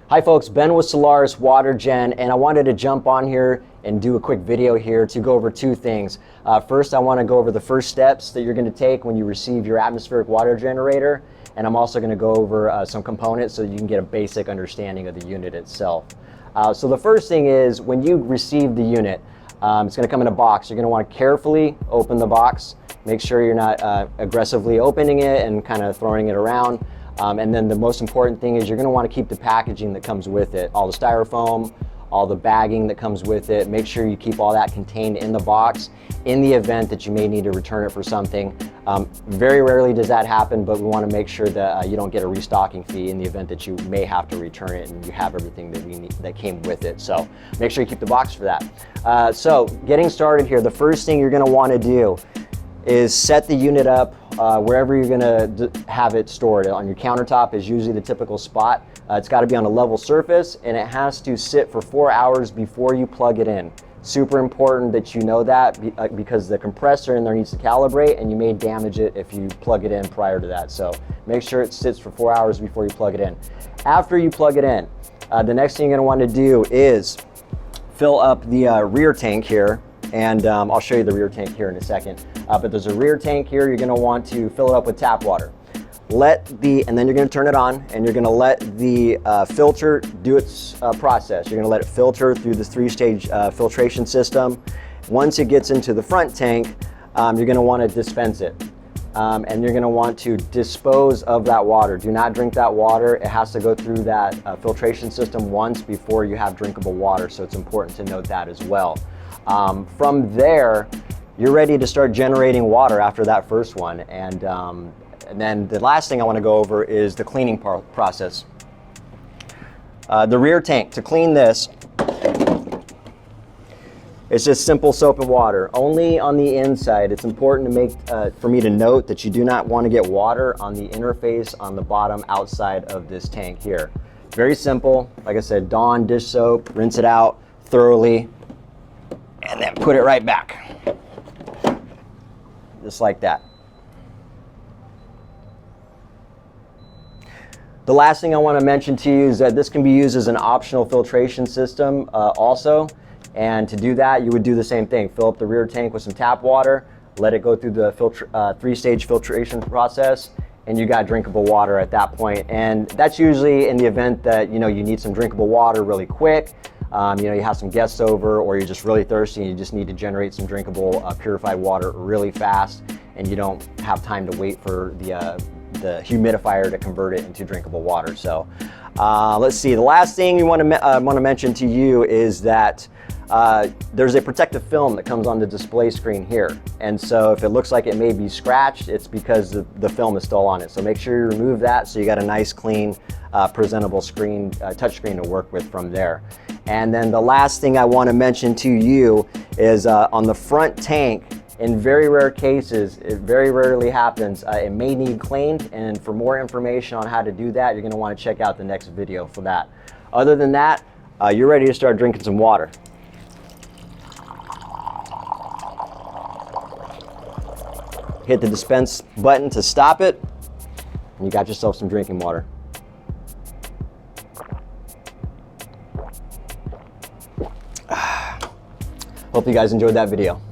Hi folks, Ben with Solaris WaterGen, and I wanted to jump on here and do a quick video here to go over two things. First, I want to go over the first steps that you're going to take when you receive your atmospheric water generator, and I'm also going to go over some components so you can get a basic understanding of the unit itself. So the first thing is, when you receive the unit, it's going to come in a box. You're going to want to carefully open the box. Make sure you're not aggressively opening it and kind of throwing it around. And then the most important thing is you're going to want to keep the packaging that comes with it, all the styrofoam, all the bagging that comes with it. Make sure you keep all that contained in the box in the event that you may need to return it for something. Very rarely does that happen, but we want to make sure that you don't get a restocking fee in the event that you may have to return it and you have everything that we need that came with it. So make sure you keep the box for that. So getting started here, the first thing you're going to want to do is set the unit up wherever you're going to have it stored. On your countertop is usually the typical spot. It's got to be on a level surface, and it has to sit for 4 hours before you plug it in. Super important that you know that because the compressor in there needs to calibrate, and you may damage it if you plug it in prior to that. So make sure it sits for 4 hours before you plug it in. After you plug it in, the next thing you're going to want to do is fill up the rear tank here. And I'll show you the rear tank here in a second. But there's a rear tank here. You're going to want to fill it up with tap water. And then you're going to turn it on, and you're going to let the filter do its process. You're going to let it filter through this 3-stage filtration system. Once it gets into the front tank, you're going to want to dispense it. And you're going to want to dispose of that water. Do not drink that water. It has to go through that filtration system once before you have drinkable water. So it's important to note that as well. From there, you're ready to start generating water after that first one. And then the last thing I want to go over is the cleaning process. The rear tank, to clean this, it's just simple soap and water. Only on the inside. It's important to make, for me to note that you do not want to get water on the interface on the bottom outside of this tank here. Very simple. Like I said, Dawn dish soap, rinse it out thoroughly, and then put it right back. Just like that. The last thing I want to mention to you is that this can be used as an optional filtration system also. And to do that, you would do the same thing. Fill up the rear tank with some tap water, let it go through the 3-stage filtration process, and you got drinkable water at that point. And that's usually in the event that you need some drinkable water really quick. You have some guests over, or you're just really thirsty and you just need to generate some drinkable purified water really fast, and you don't have time to wait for the humidifier to convert it into drinkable water. So let's see. The last thing you want to mention to you is that there's a protective film that comes on the display screen here. And so if it looks like it may be scratched, it's because the film is still on it. So make sure you remove that so you got a nice, clean, presentable screen, touch screen to work with from there. And then the last thing I want to mention to you is on the front tank, in very rare cases, it very rarely happens, it may need cleaned, and for more information on how to do that, you're going to want to check out the next video for that. Other than that, you're ready to start drinking some water. Hit the dispense button to stop it, and you got yourself some drinking water. Hope you guys enjoyed that video.